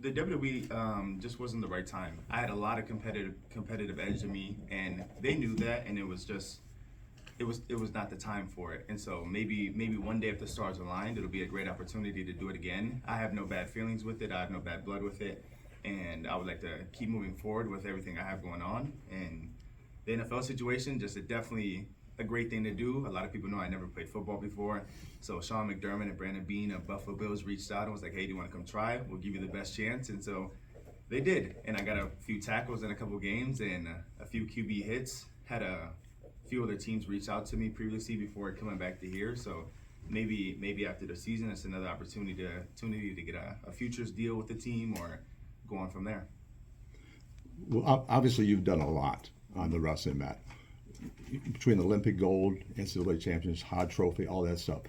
the WWE just wasn't the right time. I had a lot of competitive edge in me, and they knew that, and it was just it was not the time for it. And so maybe one day if the stars aligned, it'll be a great opportunity to do it again. I have no bad feelings with it. I have no bad blood with it, and I would like to keep moving forward with everything I have going on. And the NFL situation, just definitely a great thing to do. A lot of people know I never played football before. So Sean McDermott and Brandon Beane of Buffalo Bills reached out and was like, hey, do you want to come try? We'll give you the best chance. And so they did. And I got a few tackles in a couple games and a few QB hits. Had a few other teams reach out to me previously before coming back to here. So maybe after the season, it's another opportunity to get a futures deal with the team or go on from there. Well, obviously you've done a lot on the wrestling mat. Between the Olympic gold, NCAA champions, Hod Trophy, all that stuff.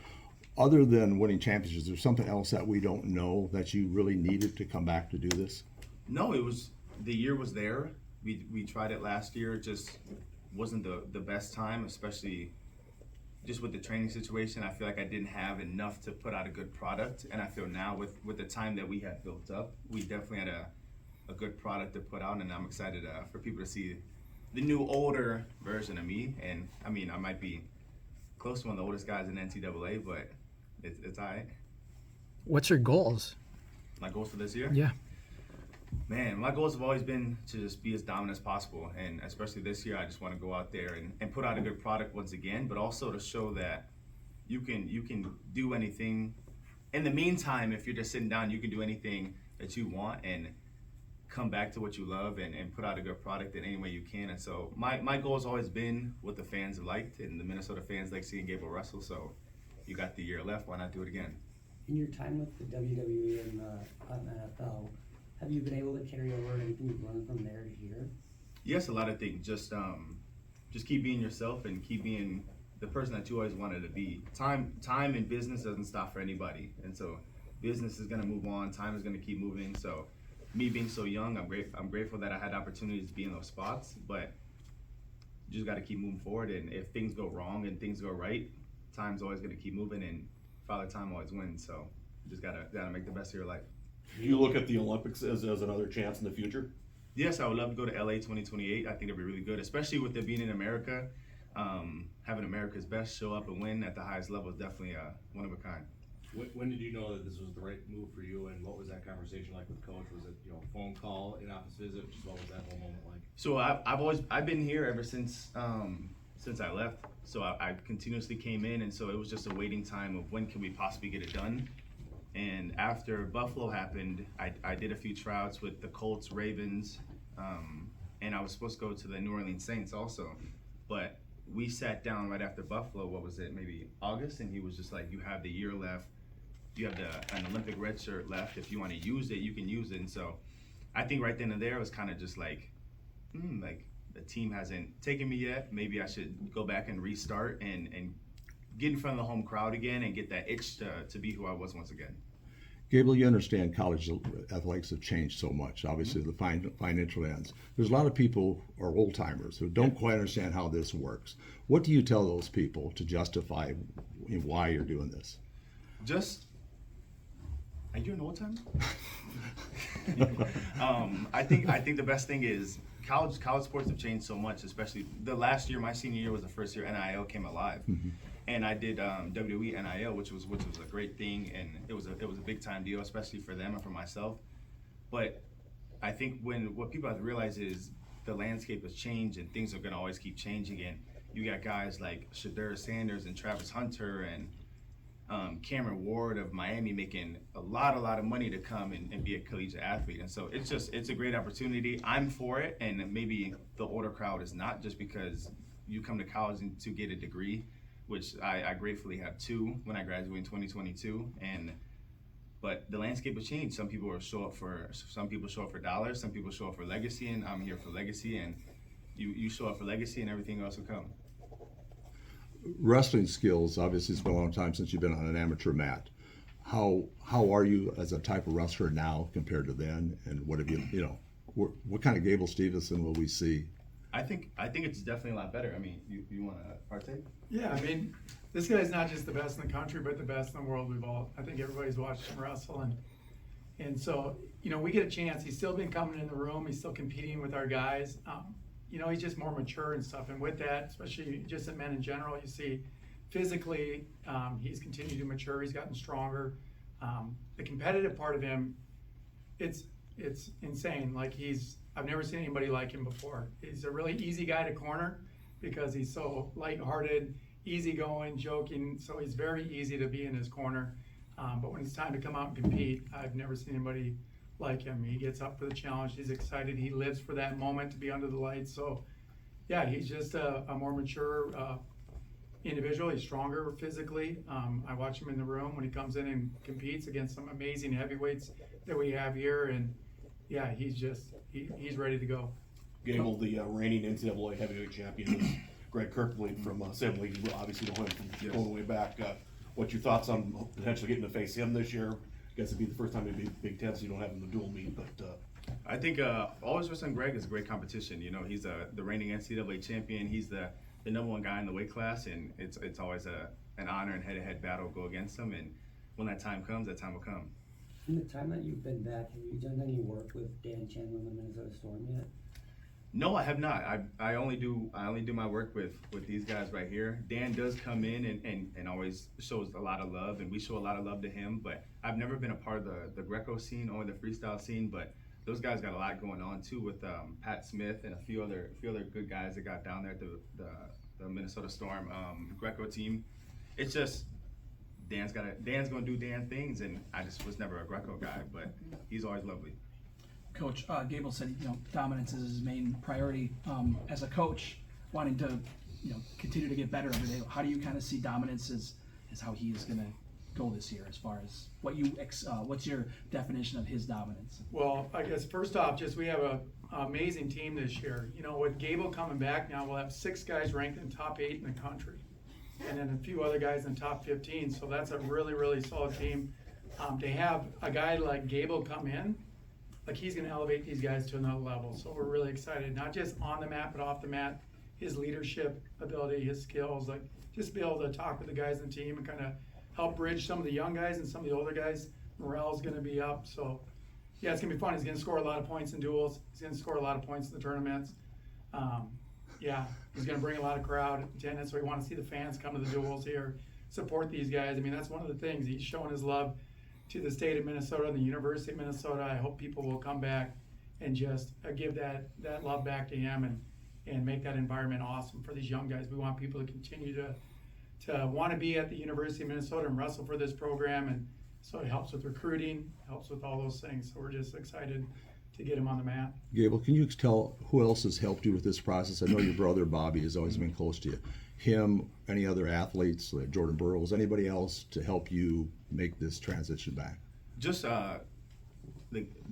Other than winning championships, is there something else that we don't know that you really needed to come back to do this? No, the year was there. We tried it last year. It just wasn't the best time, especially just with the training situation. I feel like I didn't have enough to put out a good product, and I feel now with the time that we had built up, we definitely had a good product to put out, and I'm excited for people to see the new older version of me. And I mean, I might be close to one of the oldest guys in NCAA, but it's all right. What's your goals? My goals for this year? Yeah. Man, my goals have always been to just be as dominant as possible, and especially this year, I just want to go out there and put out a good product once again, but also to show that you can do anything. In the meantime, if you're just sitting down, you can do anything that you want and come back to what you love and put out a good product in any way you can. And so my goal has always been what the fans have liked, and the Minnesota fans like seeing Gable wrestle. So you got the year left, why not do it again? In your time with the WWE and the NFL, have you been able to carry over anything you've learned from there to here? Yes, a lot of things. Just keep being yourself and keep being the person that you always wanted to be. Time in business doesn't stop for anybody, and so business is gonna move on. Time is gonna keep moving. So me being so young, I'm grateful that I had opportunities to be in those spots, but you just got to keep moving forward. And if things go wrong and things go right, time's always going to keep moving, and Father Time always wins. So you just gotta make the best of your life. Do you look at the Olympics as another chance in the future? Yes, I would love to go to LA 2028. I think it'd be really good, especially with it being in America. Having America's best show up and win at the highest level is definitely one of a kind. When did you know that this was the right move for you, and what was that conversation like with coach? Was it phone call, in-office visit? Just what was that whole moment like? So I've been here ever since I left. So I continuously came in, and so it was just a waiting time of when can we possibly get it done. And after Buffalo happened, I did a few tryouts with the Colts, Ravens, and I was supposed to go to the New Orleans Saints also, but we sat down right after Buffalo. What was it? Maybe August, and he was just like, "You have the year left. You have an Olympic red shirt left. If you want to use it, you can use it." And so I think right then and there it was kind of just like the team hasn't taken me yet. Maybe I should go back and restart and get in front of the home crowd again and get that itch to be who I was once again. Gable, you understand college athletics have changed so much, obviously, the financial ends. There's a lot of people or old timers who don't quite understand how this works. What do you tell those people to justify why you're doing this? Are you an old timer? I think the best thing is college sports have changed so much, especially the last year. My senior year was the first year NIL came alive. And I did WWE NIL, which was a great thing, and it was a big time deal, especially for them and for myself. But I think what people have to realize is the landscape has changed, and things are going to always keep changing. And you got guys like Shedeur Sanders and Travis Hunter and Cameron Ward of Miami making a lot of money to come and be a collegiate athlete. And so it's a great opportunity. I'm for it, and maybe the older crowd is not, just because you come to college to get a degree, which I gratefully have two when I graduate in 2022. But the landscape has changed. Some people show up for dollars, some people show up for legacy, and I'm here for legacy. And you show up for legacy, and everything else will come. Wrestling skills, obviously it's been a long time since you've been on an amateur mat. How are you as a type of wrestler now compared to then? And what have what kind of Gable Steveson will we see? I think it's definitely a lot better. I mean, you want to partake? Yeah, I mean, this guy's not just the best in the country, but the best in the world. I think everybody's watched him wrestle, and so you know, we get a chance. He's still been coming in the room. He's still competing with our guys. You know, he's just more mature and stuff. And with that, especially just in men in general, you see physically, he's continued to mature. He's gotten stronger. The competitive part of him, it's insane. Like I've never seen anybody like him before. He's a really easy guy to corner because he's so lighthearted, easygoing, joking. So he's very easy to be in his corner. But when it's time to come out and compete, I've never seen anybody like him. He gets up for the challenge. He's excited. He lives for that moment to be under the lights. So yeah, he's just a more mature individual. He's stronger physically. I watch him in the room when he comes in and competes against some amazing heavyweights that we have here. And yeah, he's ready to go. Gable, the reigning NCAA heavyweight champion, is Greg Kirkland from Sibley. You obviously know him from going way back. What's your thoughts on potentially getting to face him this year? I guess it'd be the first time it'd be Big Ten, so you don't have him to dual meet. But I think always wrestling Greg is a great competition. You know, he's the reigning NCAA champion. He's the number one guy in the weight class, and it's always an honor and head-to-head battle to go against him. And when that time comes, that time will come. In the time that you've been back, have you done any work with Dan Chandler and the Minnesota Storm yet? No, I have not. I only do my work with these guys right here. Dan does come in and always shows a lot of love, and we show a lot of love to him. But I've never been a part of the Greco scene or the freestyle scene. But those guys got a lot going on too with Pat Smith and a few other good guys that got down there at the Minnesota Storm Greco team. It's just Dan's gonna do Dan things, and I just was never a Greco guy, but he's always lovely. Coach Gable said, dominance is his main priority. As a coach, wanting to, continue to get better every day. How do you kind of see dominance as how he is going to go this year? As far as what's your definition of his dominance? Well, I guess first off, we have an amazing team this year. With Gable coming back now, we'll have 6 guys ranked in top 8 in the country, and then a few other guys in top 15. So that's a really, really solid team. To have a guy like Gable come in, like he's going to elevate these guys to another level. So we're really excited, not just on the mat, but off the mat. His leadership ability, his skills, like just be able to talk with the guys in the team and kind of help bridge some of the young guys and some of the older guys. Morale's going to be up. So yeah, it's going to be fun. He's going to score a lot of points in duels. He's going to score a lot of points in the tournaments. Yeah, he's going to bring a lot of crowd attendance. So we want to see the fans come to the duels here, support these guys. I mean, that's one of the things. He's showing his love to the state of Minnesota and the University of Minnesota. I hope people will come back and just give that love back to him and make that environment awesome for these young guys. We want people to continue to want to be at the University of Minnesota and wrestle for this program, and so it helps with recruiting, helps with all those things. So we're just excited to get him on the mat. Gable, can you tell who else has helped you with this process? I know your brother Bobby has always been close to you. Him, any other athletes, like Jordan Burroughs, anybody else to help you make this transition back? Just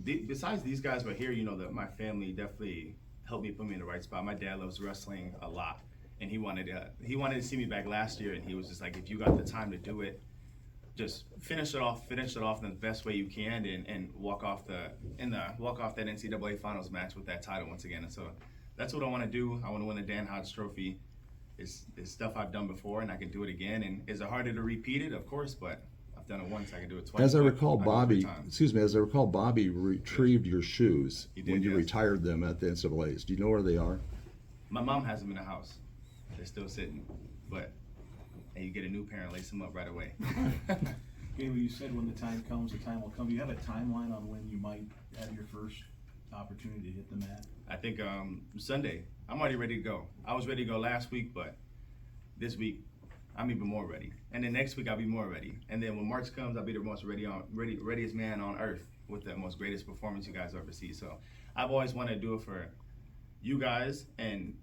besides these guys right here, that my family definitely helped me put me in the right spot. My dad loves wrestling a lot, and he wanted to see me back last year, and he was just like, if you got the time to do it, just finish it off in the best way you can, and walk off that NCAA finals match with that title once again. And so that's what I want to do. I want to win the Dan Hodge Trophy. It's stuff I've done before, and I can do it again. And is it harder to repeat it? Of course, but I've done it once. I can do it twice. As I recall, Bobby retrieved retrieved your shoes He did, when you yes. retired them at the NCAA's. Do you know where they are? My mom has them in the house. They're still sitting, and you get a new pair and lace them up right away. Gable, you said when the time comes, the time will come. Do you have a timeline on when you might have your first opportunity to hit the mat? I think Sunday. I'm already ready to go. I was ready to go last week, but this week I'm even more ready. And then next week I'll be more ready. And then when March comes, I'll be the most readiest man on earth with the most greatest performance you guys ever see. So I've always wanted to do it for you guys and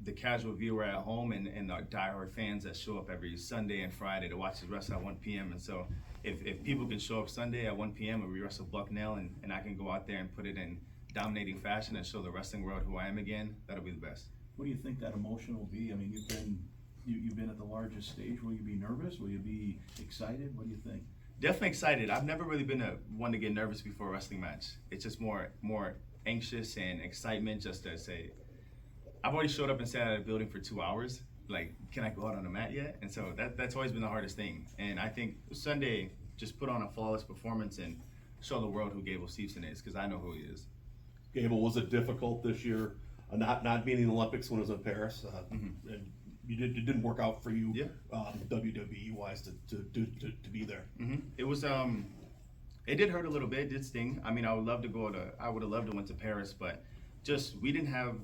the casual viewer at home and the diehard fans that show up every Sunday and Friday to watch us wrestle at 1 p.m. And so if people can show up Sunday at 1 p.m. and we wrestle Bucknell and I can go out there and put it in dominating fashion and show the wrestling world who I am again, that'll be the best. What do you think that emotion will be? I mean, you've been at the largest stage. Will you be nervous? Will you be excited? What do you think? Definitely excited. I've never really been one to get nervous before a wrestling match. It's just more anxious and excitement just to say, I've already showed up and sat at a building for 2 hours. Like, can I go out on the mat yet? And so that's always been the hardest thing. And I think Sunday, just put on a flawless performance and show the world who Gable Steveson is, because I know who he is. Gable, was it difficult this year, not being in the Olympics when it was in Paris? And it didn't work out for you, Yeah. WWE wise, to be there. It was it did hurt a little bit. It did sting. I mean, I would have loved to went to Paris, but just we didn't have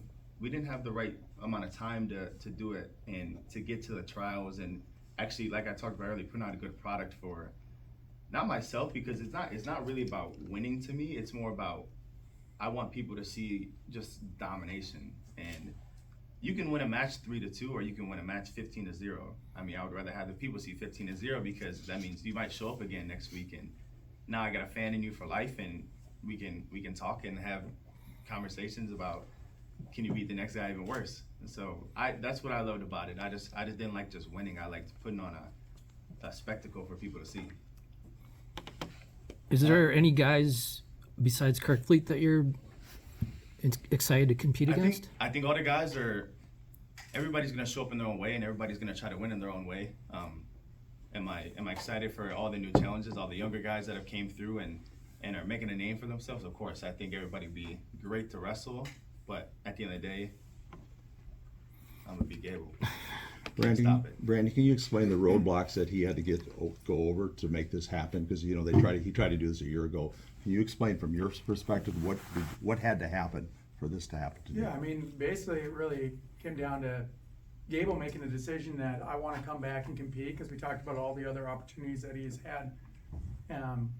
the right amount of time to do it and to get to the trials and actually, like I talked about earlier, putting out a good product for not myself, because it's not really about winning to me. It's more about I want people to see just domination, and you can win a match 3-2 or you can win a match 15-0. I mean, I would rather have the people see 15-0 because that means you might show up again next week and now I got a fan in you for life, and we can talk and have conversations about can you beat the next guy even worse. And so that's what I loved about it. I just didn't like just winning. I liked putting on a spectacle for people to see. Is there any guys besides Kirkfleet that you're excited to compete against? I think all the guys everybody's gonna show up in their own way, and everybody's gonna try to win in their own way. Am I excited for all the new challenges, all the younger guys that have came through and are making a name for themselves? Of course, I think everybody would be great to wrestle, but at the end of the day, I'm gonna be Gable. Brandy, can you explain the roadblocks that he had to go over to make this happen? Because he tried to do this a year ago. Can you explain from your perspective what had to happen for this to happen today? Yeah, I mean, basically it really came down to Gable making the decision that I want to come back and compete, because we talked about all the other opportunities that he's had, and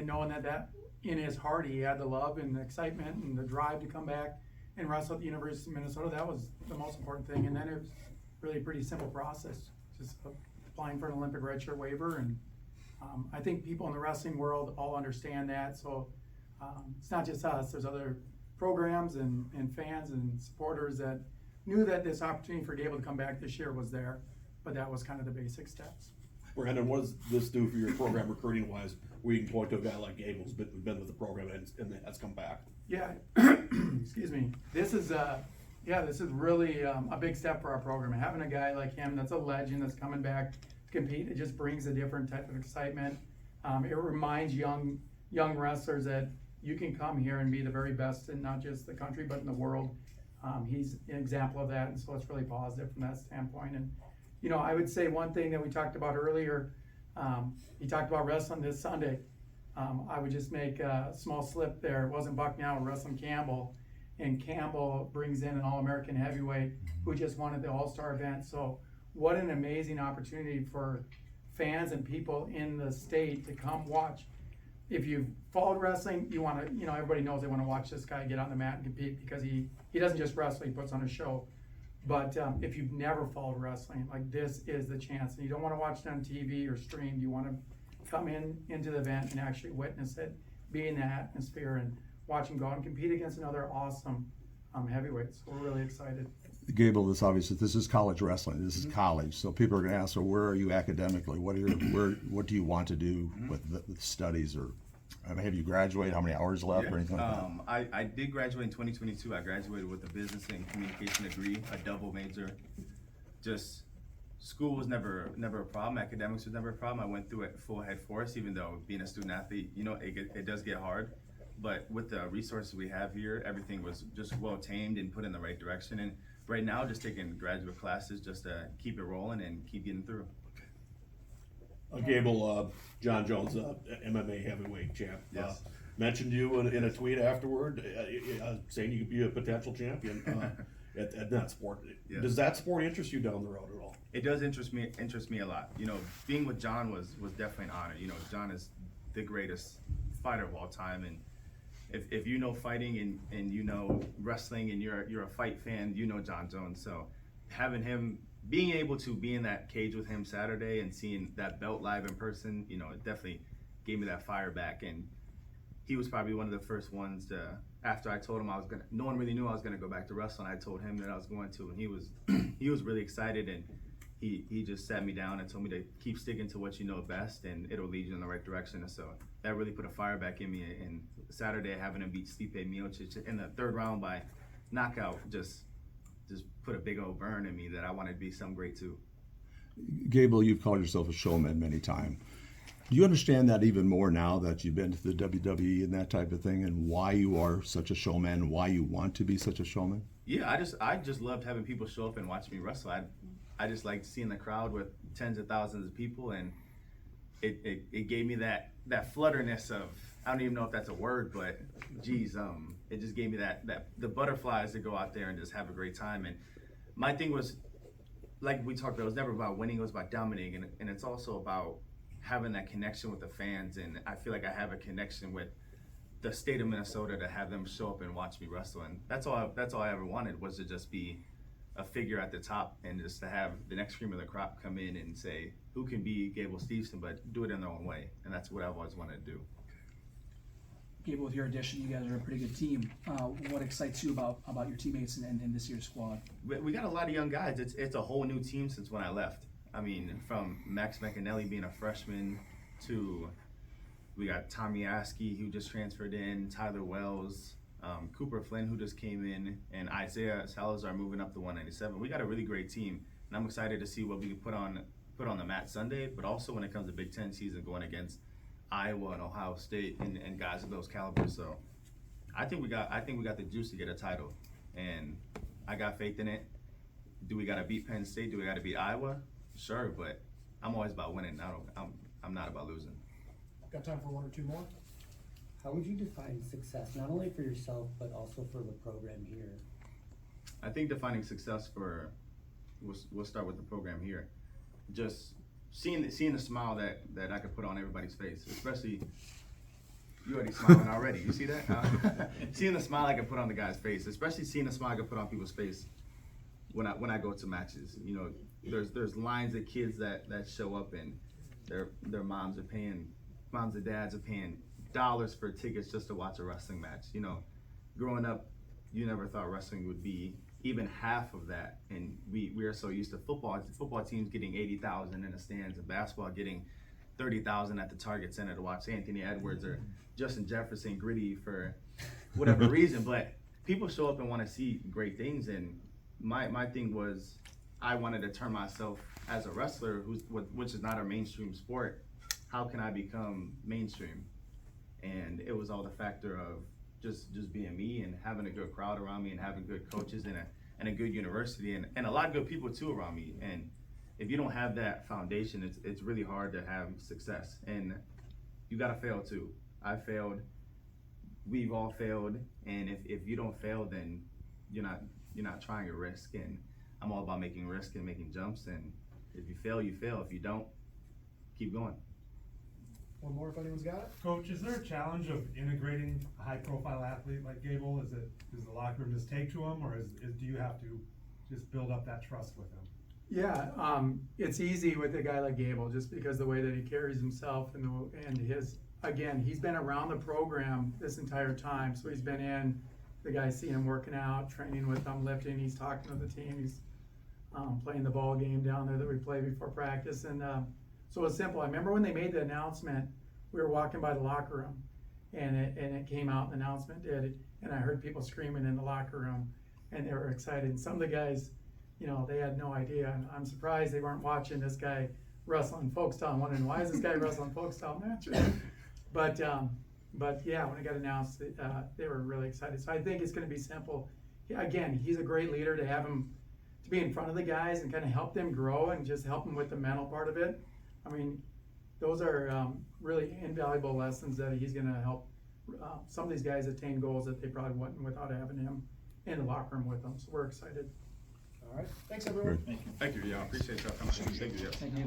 knowing that in his heart he had the love and the excitement and the drive to come back and wrestle at the University of Minnesota. That was the most important thing, and then it was really a pretty simple process, just applying for an Olympic redshirt waiver, and I think people in the wrestling world all understand that. So it's not just us. There's other programs and fans and supporters that knew that this opportunity for Gable to come back this year was there, but that was kind of the basic steps. Brandon, what does this do for your program recruiting wise, where you can point to a guy like Gable who's been with the program and has come back? Yeah, excuse me. This is really a big step for our program. Having a guy like him that's a legend that's coming back to compete, it just brings a different type of excitement. It reminds young wrestlers that you can come here and be the very best in not just the country but in the world. He's an example of that, and so it's really positive from that standpoint. And I would say one thing that we talked about earlier, he talked about wrestling this Sunday. I would just make a small slip there. It wasn't Bucknell, wrestling Campbell, and Campbell brings in an All-American heavyweight who just won at the All-Star event. So what an amazing opportunity for fans and people in the state to come watch. If you've followed wrestling, you want to, everybody knows they want to watch this guy get on the mat and compete, because he doesn't just wrestle, he puts on a show. But if you've never followed wrestling, like, this is the chance. And you don't want to watch it on TV or streamed. You want to come into the event and actually witness it, be in the atmosphere, and watch him go out and compete against another awesome heavyweight. So we're really excited. Gable, this is college wrestling. This is college, so people are going to ask, so where are you academically? What do you want to do with the studies? Or have you graduated? How many hours left or anything like that? I did graduate in 2022. I graduated with a business and communication degree, a double major. Just school was never a problem. Academics was never a problem. I went through it full head force, even though being a student athlete, it does get hard. But with the resources we have here, everything was just well tamed and put in the right direction. And right now, just taking graduate classes just to keep it rolling and keep getting through. Gable, John Jones, MMA heavyweight champ, Yes. mentioned you in a tweet afterward, saying you could be a potential champion at that sport. Yeah. Does that sport interest you down the road at all? It does interest me a lot. Being with John was definitely an honor. John is the greatest fighter of all time, and if you know fighting and you know wrestling and you're a fight fan, you know John Jones. So having him, being able to be in that cage with him Saturday and seeing that belt live in person, it definitely gave me that fire back. And he was probably one of the first ones to, after I told him no one really knew I was gonna go back to wrestling. I told him that I was going to, and he was really excited, and he just sat me down and told me to keep sticking to what you know best, and it'll lead you in the right direction. And so that really put a fire back in me. And Saturday, having him beat Stipe Miocic in the third round by knockout just put a big old burn in me that I wanted to be some great too. Gable, you've called yourself a showman many times. Do you understand that even more now that you've been to the WWE and that type of thing, and why you are such a showman, why you want to be such a showman? Yeah, I just loved having people show up and watch me wrestle. I just liked seeing the crowd with tens of thousands of people, and it gave me that flutterness of, I don't even know if that's a word, but geez, it just gave me that the butterflies to go out there and just have a great time. And my thing was, like we talked about, it was never about winning, it was about dominating, and it's also about having that connection with the fans. And I feel like I have a connection with the state of Minnesota to have them show up and watch me wrestle. And that's all I ever wanted, was to just be a figure at the top, and just to have the next cream of the crop come in and say, who can be Gable Steveson, but do it in their own way. And that's what I've always wanted to do. Gable, with your addition, you guys are a pretty good team. What excites you about your teammates and this year's squad? We got a lot of young guys. It's a whole new team since when I left. I mean, from Max McAnally being a freshman to, we got Tommy Askey, who just transferred in, Tyler Wells, Cooper Flynn, who just came in, and Isaiah Salazar moving up to 197. We got a really great team, and I'm excited to see what we can put on the mat Sunday, but also when it comes to Big Ten season, going against Iowa and Ohio State and guys of those calibers. So I think we got the juice to get a title, and I got faith in it. Do we got to beat Penn State? Do we got to beat Iowa? Sure, but I'm always about winning. I'm not about losing. Got time for one or two more? How would you define success, not only for yourself, but also for the program here? I think defining success we'll start with the program here. Just seeing the smile that I could put on everybody's face, especially you already smiling already. You see that? Seeing the smile I can put on the guy's face, especially seeing the smile I can put on people's face when I go to matches. You know, there's lines of kids that show up, and their moms and dads are paying dollars for tickets just to watch a wrestling match. You know, growing up, you never thought wrestling would be even half of that, and we are so used to football teams getting 80,000 in the stands, and basketball getting 30,000 at the Target Center to watch Anthony Edwards or Justin Jefferson Gritty for whatever reason. But people show up and want to see great things, and my thing was, I wanted to turn myself as a wrestler, which is not a mainstream sport. How can I become mainstream? And it was all the factor of just being me and having a good crowd around me and having good coaches and a good university and a lot of good people too around me. And if you don't have that foundation, it's really hard to have success. And you gotta fail too. I failed. We've all failed. And if you don't fail, then you're not trying a risk. And I'm all about making risk and making jumps. And if you fail, you fail. If you don't, keep going. One more if anyone's got it. Coach, is there a challenge of integrating a high-profile athlete like Gable? Does the locker room just take to him, or do you have to just build up that trust with him? Yeah, it's easy with a guy like Gable, just because the way that he carries himself and his, again, he's been around the program this entire time. So he's been in, the guys see him working out, training with them, lifting, he's talking to the team, he's playing the ball game down there that we play before practice. And so it's simple. I remember when they made the announcement, we were walking by the locker room, and it came out, the announcement did, and I heard people screaming in the locker room, and they were excited. And some of the guys, you know, they had no idea. And I'm surprised they weren't watching this guy wrestling Folkstown, wondering, why is this guy wrestling Folkstown matches? But yeah, when it got announced, they were really excited. So I think it's going to be simple. Again, he's a great leader, to have him to be in front of the guys and kind of help them grow and just help them with the mental part of it. I mean, those are really invaluable lessons that he's going to help some of these guys attain goals that they probably wouldn't without having him in the locker room with them. So we're excited. All right. Thanks, everyone. Great. Thank you. Yeah, I appreciate y'all coming. Thank you. Yeah. Thank you.